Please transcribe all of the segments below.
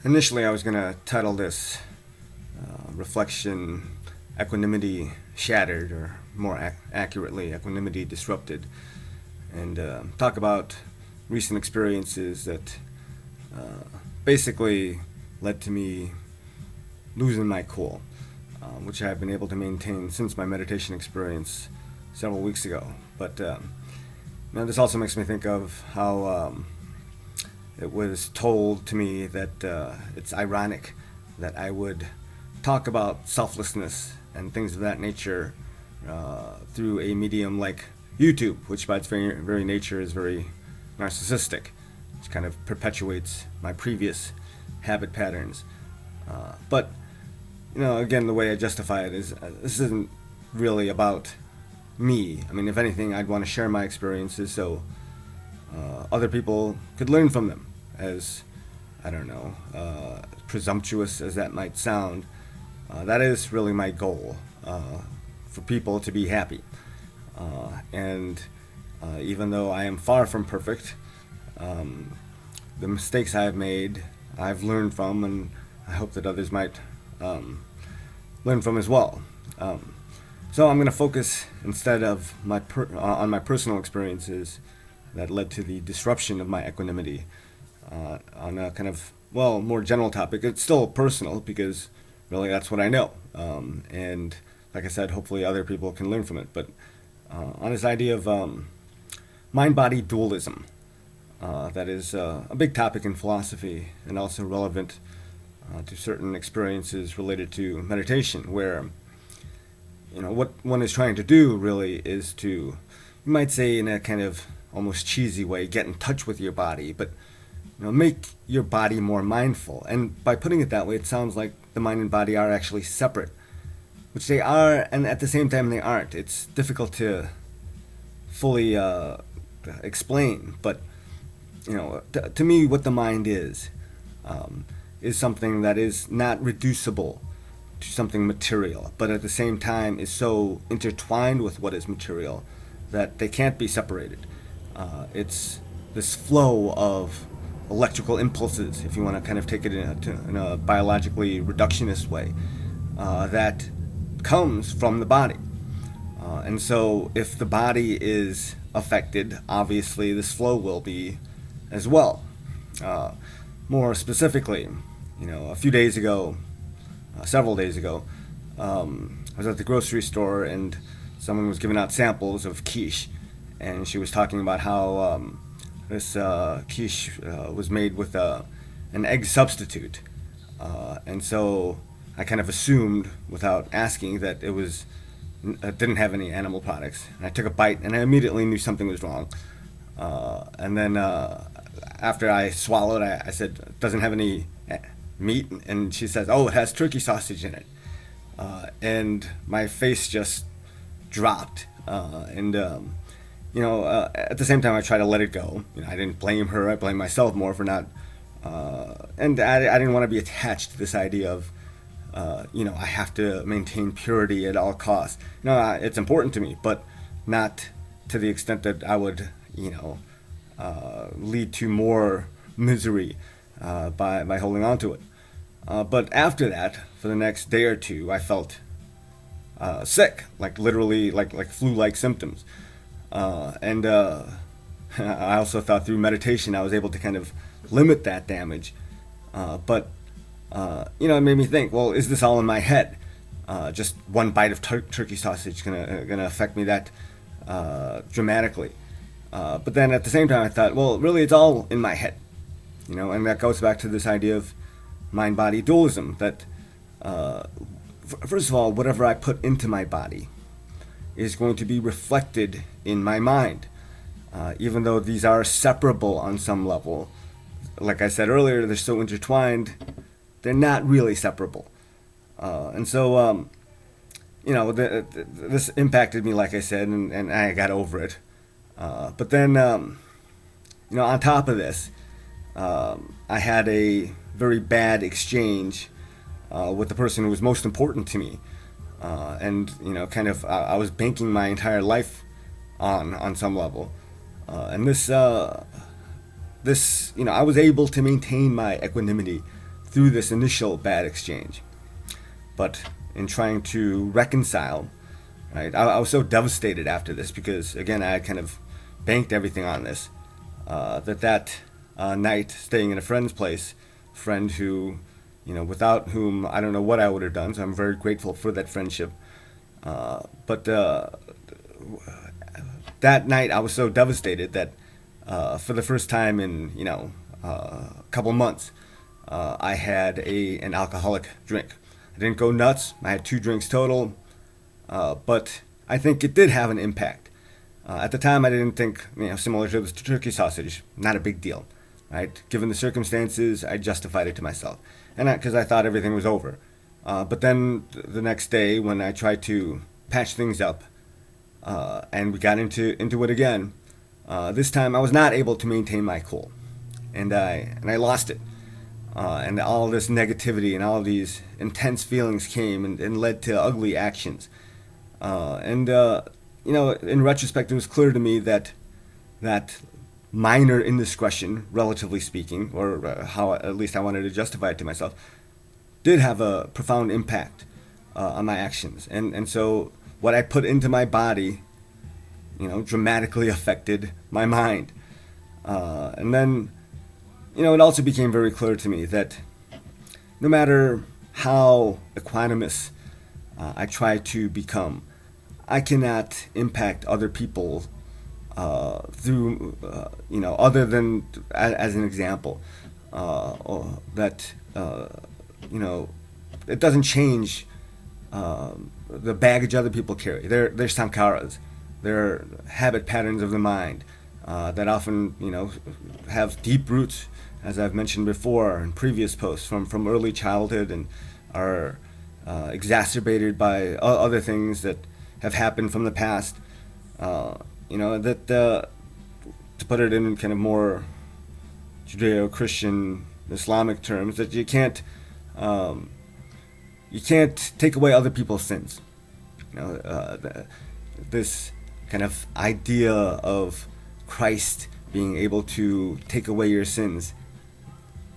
Initially, I was going to title this Reflection Equanimity Shattered, or more accurately, Equanimity Disrupted, and talk about recent experiences that basically led to me losing my cool, which I've been able to maintain since my meditation experience several weeks ago. But this also makes me think of how it was told to me that it's ironic that I would talk about selflessness and things of that nature through a medium like YouTube, which by its very nature is very narcissistic, which kind of perpetuates my previous habit patterns. But again, the way I justify it is this isn't really about me. I mean, if anything, I'd want to share my experiences so other people could learn from them. As I don't know, presumptuous as that might sound, that is really my goal, for people to be happy. And even though I am far from perfect, the mistakes I've made, I've learned from, and I hope that others might learn from as well. So I'm going to focus instead of on my personal experiences that led to the disruption of my equanimity, on a kind of more general topic. It's still personal because really that's what I know, and like I said, hopefully other people can learn from it. But on this idea of mind-body dualism, that is a big topic in philosophy and also relevant to certain experiences related to meditation, where what one is trying to do really is to, you might say in a kind of almost cheesy way, get in touch with your body, but make your body more mindful. And by putting it that way, it sounds like the mind and body are actually separate, which they are, and at the same time they aren't. It's difficult to fully explain, but to me, what the mind is something that is not reducible to something material, but at the same time is so intertwined with what is material that they can't be separated. It's this flow of electrical impulses, if you want to kind of take it in a biologically reductionist way, that comes from the body. And so if the body is affected, obviously this flow will be as well. More specifically, a few days ago, several days ago, I was at the grocery store and someone was giving out samples of quiche, and she was talking about how this quiche was made with an egg substitute, and so I kind of assumed without asking that it didn't have any animal products. And I took a bite and I immediately knew something was wrong. And then after I swallowed, I said, "It doesn't have any meat?" And she says, "Oh, it has turkey sausage in it." And my face just dropped. At the same time, I try to let it go. I didn't blame her. I blame myself more for not. And I didn't want to be attached to this idea of, I have to maintain purity at all costs. It's important to me, but not to the extent that I would, lead to more misery by holding on to it. But after that, for the next day or two, I felt sick, like literally, like flu-like symptoms. And I also thought through meditation I was able to kind of limit that damage. But it made me think, well, is this all in my head? Just one bite of turkey sausage gonna affect me that dramatically? But then at the same time I thought, well, really it's all in my head. And that goes back to this idea of mind-body dualism, that first of all, whatever I put into my body is going to be reflected in my mind, even though these are separable on some level. Like I said earlier, they're so intertwined, they're not really separable. And so, this impacted me, like I said, and I got over it. But then, on top of this, I had a very bad exchange with the person who was most important to me. And I was banking my entire life on some level, and this I was able to maintain my equanimity through this initial bad exchange. But in trying to reconcile, right, I was so devastated after this because, again, I had kind of banked everything on this. That night, staying in a friend's place, friend who, without whom I don't know what I would have done. So I'm very grateful for that friendship. But that night, I was so devastated that for the first time in a couple months, I had an alcoholic drink. I didn't go nuts. I had 2 drinks total, but I think it did have an impact. At the time, I didn't think, similar to the turkey sausage, not a big deal, right? Given the circumstances, I justified it to myself, and because I thought everything was over. But then the next day, when I tried to patch things up, and we got into it again, this time I was not able to maintain my cool, and I lost it. And all this negativity and all these intense feelings came and led to ugly actions. In retrospect, it was clear to me that minor indiscretion, relatively speaking, or how at least I wanted to justify it to myself, did have a profound impact on my actions. And so what I put into my body, dramatically affected my mind. And then, it also became very clear to me that no matter how equanimous I try to become, I cannot impact other people through, other than as an example, that, it doesn't change the baggage other people carry. They're sankharas. They're habit patterns of the mind that often, have deep roots, as I've mentioned before in previous posts, from early childhood and are exacerbated by other things that have happened from the past. To put it in kind of more Judeo-Christian Islamic terms, that you can't take away other people's sins. This kind of idea of Christ being able to take away your sins.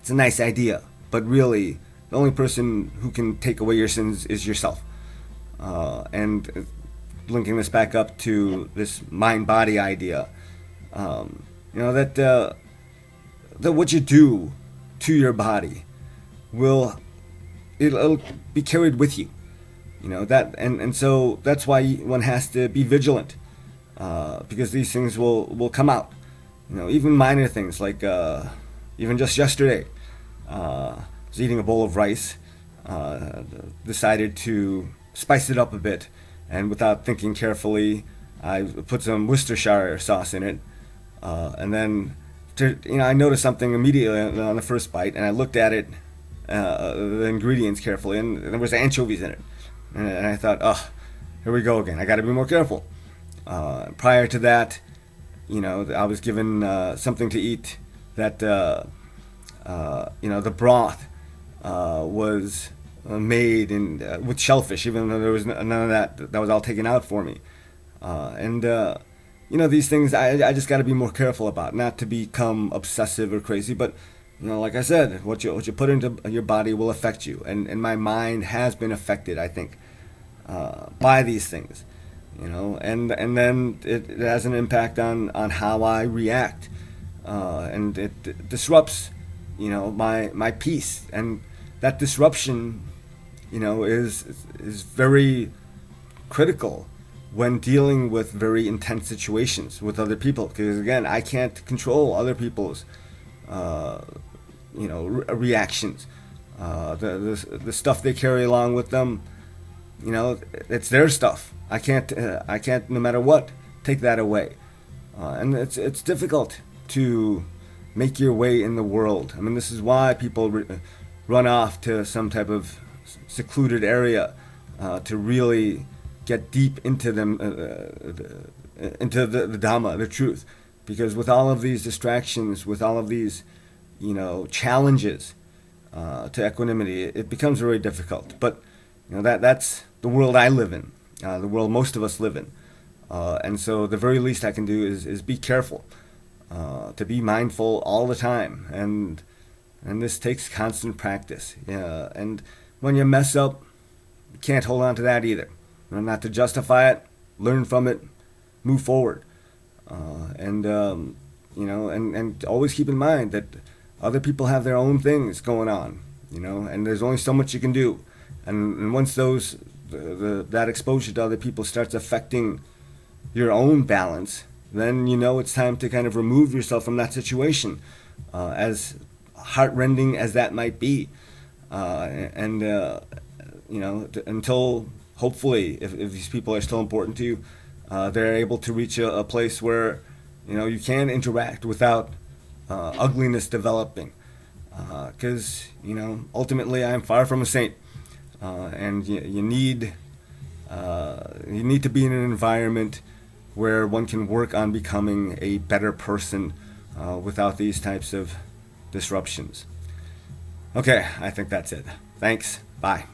It's a nice idea, but really, the only person who can take away your sins is yourself. And linking this back up to this mind-body idea, that what you do to your body it'll be carried with you. And so that's why one has to be vigilant, because these things will come out. Even minor things like even just yesterday, I was eating a bowl of rice, decided to spice it up a bit, and without thinking carefully, I put some Worcestershire sauce in it, and then I noticed something immediately on the first bite, and I looked at it, the ingredients carefully, and there was anchovies in it, and I thought, oh, here we go again. I got to be more careful. Prior to that, I was given something to eat that the broth was made with shellfish, even though there was none of that. That was all taken out for me. These things I just got to be more careful about, not to become obsessive or crazy. But like I said, what you put into your body will affect you, and my mind has been affected, I think, by these things. And then it has an impact on how I react, and it disrupts, my peace, and that disruption, is very critical when dealing with very intense situations with other people, because again, I can't control other people's, reactions, the stuff they carry along with them. It's their stuff. I can't, no matter what, take that away. And it's difficult to make your way in the world. I mean, this is why people run off to some type of secluded area to really get deep into into the Dhamma, the truth. Because with all of these distractions, with all of these, challenges to equanimity, it becomes very difficult. But that's the world I live in, the world most of us live in. And so the very least I can do is be careful, to be mindful all the time, and And this takes constant practice. Yeah, and when you mess up, you can't hold on to that either. Not to justify it, learn from it, move forward. And always keep in mind that other people have their own things going on, and there's only so much you can do. And once that exposure to other people starts affecting your own balance, then it's time to kind of remove yourself from that situation, as heartrending as that might be. Until hopefully, if these people are still important to you, they're able to reach a place where you can interact without ugliness developing. Because ultimately, I'm far from a saint, and you need to be in an environment where one can work on becoming a better person without these types of disruptions. Okay, I think that's it. Thanks. Bye.